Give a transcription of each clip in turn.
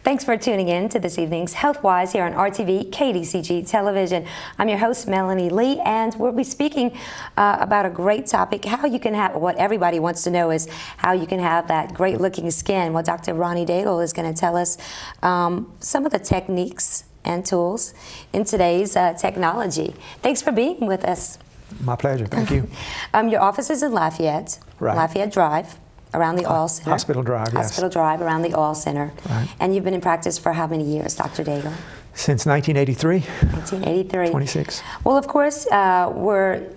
Thanks for tuning in to this evening's Healthwise here on RTV KDCG Television. I'm your host, Melanie Lee, and we'll be speaking about a great topic, how you can have, what everybody wants to know is how you can have that great looking skin. Well, Dr. Ronnie Daigle is going to tell us some of the techniques and tools in today's technology. Thanks for being with us. My pleasure, thank you. Your office is in Lafayette, right. Lafayette Drive. Around the Oil Center. Hospital Drive, yes. Hospital Drive, around the Oil Center. Right. And you've been in practice for how many years, Dr. Daigle? Since 1983. 1983. 26. Well, of course, we're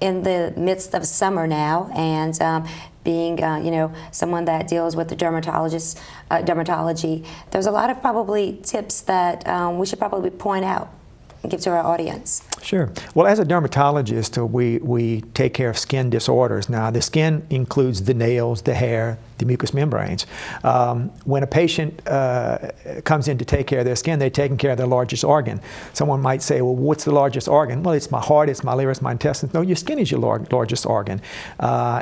in the midst of summer now, and being, someone that deals with the dermatology, there's a lot of probably tips that we should probably point out and give to our audience. Sure. Well, as a dermatologist, we take care of skin disorders. Now, the skin includes the nails, the hair, the mucous membranes. When a patient comes in to take care of their skin, they're taking care of their largest organ. Someone might say, well, what's the largest organ? Well, it's my heart, it's my liver, it's my intestines. No, your skin is your largest organ.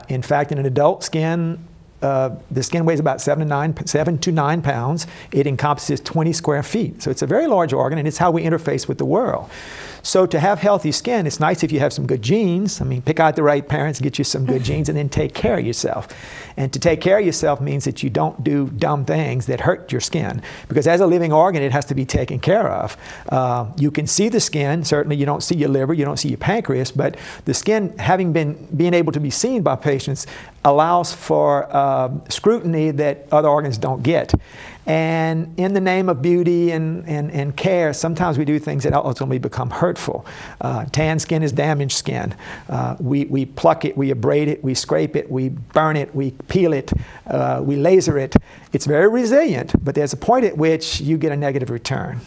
In fact, in an adult skin, the skin weighs about 7 to 9 pounds. It encompasses 20 square feet. So it's a very large organ, and it's how we interface with the world. So to have healthy skin, it's nice if you have some good genes. I mean, pick out the right parents, get you some good genes, and then take care of yourself. And to take care of yourself means that you don't do dumb things that hurt your skin. Because as a living organ, it has to be taken care of. You can see the skin. Certainly, you don't see your liver, you don't see your pancreas, but the skin, being able to be seen by patients, allows for scrutiny that other organs don't get. And in the name of beauty and care, sometimes we do things that ultimately become hurtful. Tan skin is damaged skin. We pluck it, we abrade it, we scrape it, we burn it, we peel it, we laser it. It's very resilient, but there's a point at which you get a negative return.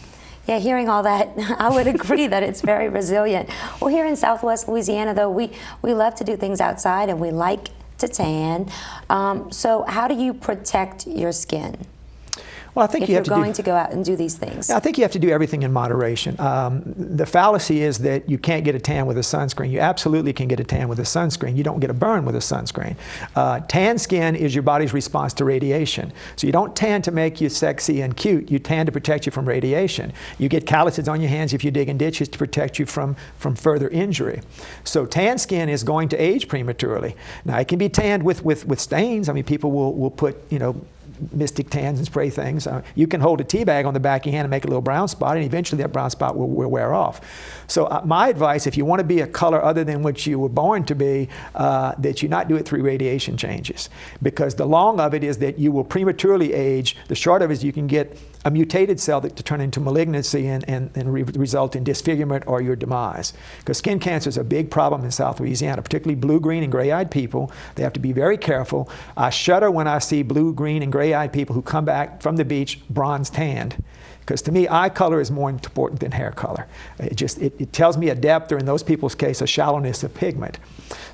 Yeah, hearing all that, I would agree that it's very resilient. Well, here in Southwest Louisiana, though, we love to do things outside, and we like to tan. So how do you protect your skin? Well, I think if you have you're going to go out and do these things. I think you have to do everything in moderation. The fallacy is that you can't get a tan with a sunscreen. You absolutely can get a tan with a sunscreen. You don't get a burn with a sunscreen. Tan skin is your body's response to radiation. So you don't tan to make you sexy and cute. You tan to protect you from radiation. You get calluses on your hands if you dig in ditches to protect you from further injury. So tan skin is going to age prematurely. Now, it can be tanned with stains. I mean, people will put, mystic tans and spray things. You can hold a tea bag on the back of your hand and make a little brown spot, and eventually that brown spot will wear off. So my advice, if you want to be a color other than what you were born to be, that you not do it through radiation changes. Because the long of it is that you will prematurely age. The short of it is you can get a mutated cell to turn into malignancy and result in disfigurement or your demise. Because skin cancer is a big problem in South Louisiana, particularly blue, green, and gray-eyed people. They have to be very careful. I shudder when I see blue, green, and gray-eyed people who come back from the beach bronze tanned. Because to me, eye color is more important than hair color. It tells me a depth, or in those people's case, a shallowness of pigment.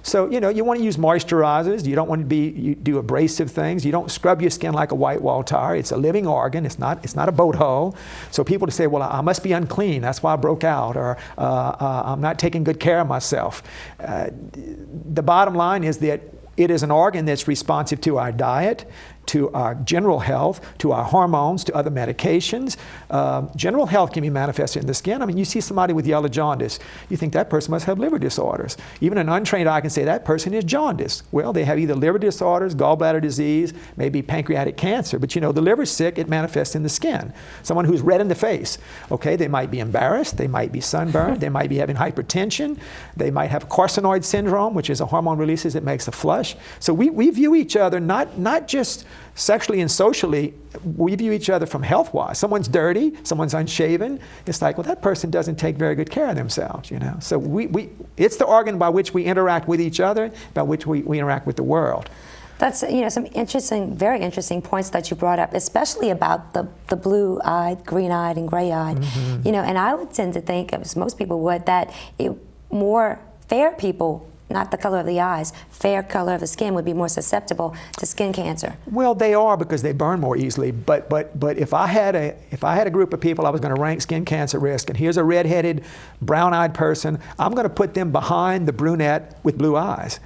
So, you want to use moisturizers. You don't want to you do abrasive things. You don't scrub your skin like a white wall tire. It's a living organ. It's not a boat hull. So people to say, well, I must be unclean. That's why I broke out. Or I'm not taking good care of myself. The bottom line is that it is an organ that's responsive to our diet, to our general health, to our hormones, to other medications. General health can be manifested in the skin. I mean, you see somebody with yellow jaundice, you think that person must have liver disorders. Even an untrained eye can say that person is jaundiced. Well, they have either liver disorders, gallbladder disease, maybe pancreatic cancer, but the liver's sick, it manifests in the skin. Someone who's red in the face, okay, they might be embarrassed, they might be sunburned, they might be having hypertension, they might have carcinoid syndrome, which is a hormone releases that makes a flush. So we view each other not just sexually and socially, we view each other from health-wise. Someone's dirty, someone's unshaven. It's like, well, that person doesn't take very good care of themselves, So it's the organ by which we interact with each other, by which we interact with the world. That's some very interesting points that you brought up, especially about the blue-eyed, green-eyed, and gray-eyed. Mm-hmm. And I would tend to think, as most people would, that more fair people, not the color of the eyes, fair color of the skin would be more susceptible to skin cancer. Well, they are, because they burn more easily. But if I had a group of people I was going to rank skin cancer risk, and here's a red-headed, brown-eyed person, I'm going to put them behind the brunette with blue eyes.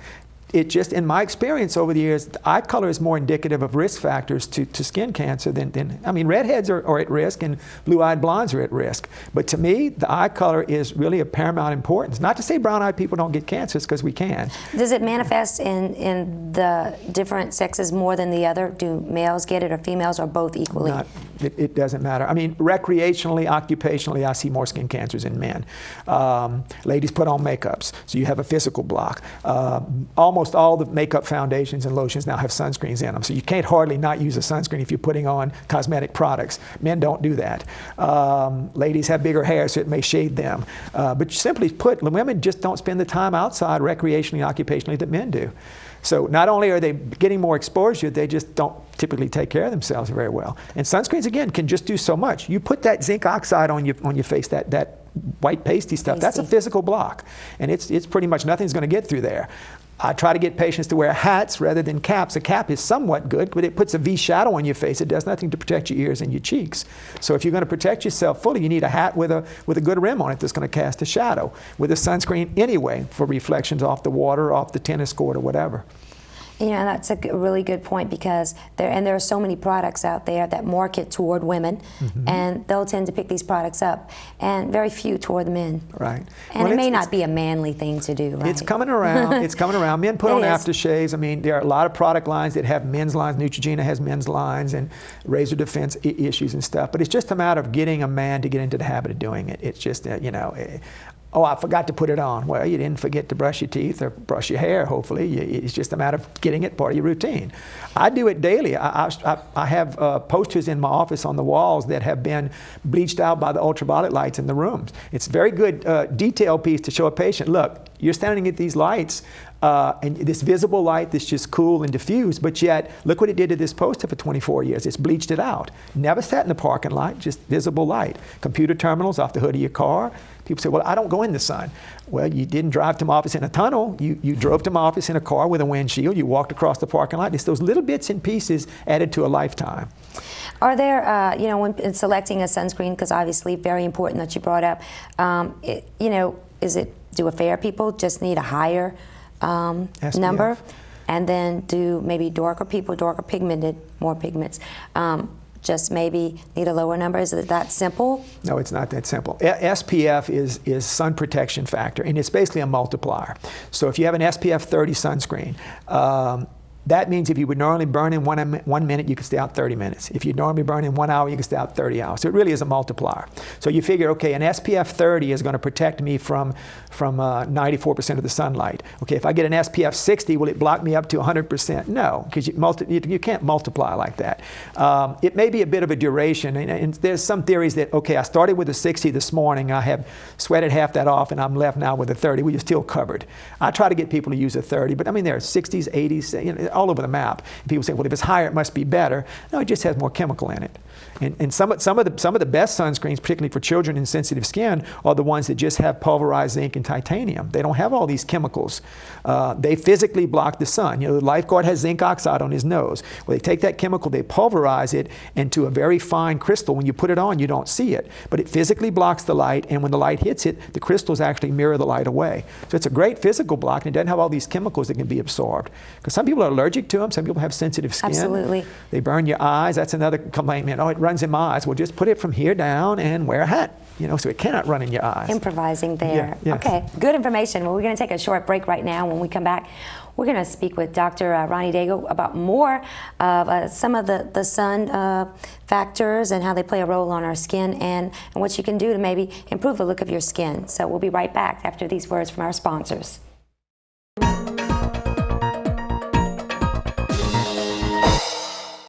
it just, in my experience over the years, the eye color is more indicative of risk factors to skin cancer than I mean, redheads are at risk and blue-eyed blondes are at risk. But to me, the eye color is really of paramount importance. Not to say brown-eyed people don't get cancers, because we can. Does it manifest in the different sexes more than the other? Do males get it or females, or both equally? It doesn't matter. I mean, recreationally, occupationally, I see more skin cancers in men. Ladies put on makeups, so you have a physical block. Almost all the makeup foundations and lotions now have sunscreens in them, so you can't hardly not use a sunscreen if you're putting on cosmetic products. Men don't do that. Ladies have bigger hair, so it may shade them. But simply put, women just don't spend the time outside recreationally, occupationally that men do. So not only are they getting more exposure, they just don't typically take care of themselves very well. And sunscreens, again, can just do so much. You put that zinc oxide on your face, that white pasty stuff, that's a physical block. And it's pretty much nothing's going to get through there. I try to get patients to wear hats rather than caps. A cap is somewhat good, but it puts a V shadow on your face. It does nothing to protect your ears and your cheeks. So if you're going to protect yourself fully, you need a hat with a good rim on it that's going to cast a shadow, with a sunscreen anyway for reflections off the water, off the tennis court, or whatever. You know, that's a really good point, because there are so many products out there that market toward women, and they'll tend to pick these products up, and very few toward the men. Right. And well, it may not be a manly thing to do, right? It's coming around. It's coming around. Men put on aftershaves. I mean, there are a lot of product lines that have men's lines. Neutrogena has men's lines, and razor defense issues and stuff. But it's just a matter of getting a man to get into the habit of doing it. It's just, you know, oh, I forgot to put it on. Well, you didn't forget to brush your teeth or brush your hair, hopefully. It's just a matter of getting it part of your routine. I do it daily. I have posters in my office on the walls that have been bleached out by the ultraviolet lights in the rooms. It's a very good detail piece to show a patient, look, you're standing at these lights, and this visible light that's just cool and diffused, but yet, look what it did to this poster for 24 years. It's bleached it out. Never sat in the parking lot, just visible light. Computer terminals off the hood of your car. People say, well, I don't go in the sun. Well, you didn't drive to my office in a tunnel. You drove to my office in a car with a windshield. You walked across the parking lot. It's those little bits and pieces added to a lifetime. Are there, you know, when selecting a sunscreen, because obviously very important that you brought up, you know, do a fair people just need a higher number, and then do maybe darker people, darker pigmented, more pigments, just maybe need a lower number? Is it that simple? No, it's not that simple. SPF is sun protection factor, and it's basically a multiplier. So if you have an SPF 30 sunscreen, that means if you would normally burn in 1 minute, you can stay out 30 minutes. If you normally burn in 1 hour, you can stay out 30 hours. So it really is a multiplier. So you figure, okay, an SPF 30 is going to protect me from 94% of the sunlight. Okay, if I get an SPF 60, will it block me up to 100%? No, because you can't multiply like that. It may be a bit of a duration, and there's some theories that, okay, I started with a 60 this morning, I have sweated half that off, and I'm left now with a 30. Well, you're still covered. I try to get people to use a 30, but I mean, there are 60s, 80s, you know, all over the map. And people say, well, if it's higher, it must be better. No, it just has more chemical in it. And some of the best sunscreens, particularly for children in sensitive skin, are the ones that just have pulverized zinc and titanium. They don't have all these chemicals. They physically block the sun. You know, the lifeguard has zinc oxide on his nose. Well, they take that chemical, they pulverize it into a very fine crystal. When you put it on, you don't see it. But it physically blocks the light, and when the light hits it, the crystals actually mirror the light away. So it's a great physical block, and it doesn't have all these chemicals that can be absorbed. Because some people are allergic to them. Some people have sensitive skin. Absolutely. They burn your eyes. That's another complaint. Man, oh, it runs in my eyes. Well, just put it from here down and wear a hat. You know, so it cannot run in your eyes. Improvising there. Yeah, yes. Okay, good information. Well, we're going to take a short break right now. When we come back, we're going to speak with Dr. Ronnie Dago about more of some of the sun factors and how they play a role on our skin, and what you can do to maybe improve the look of your skin. So we'll be right back after these words from our sponsors.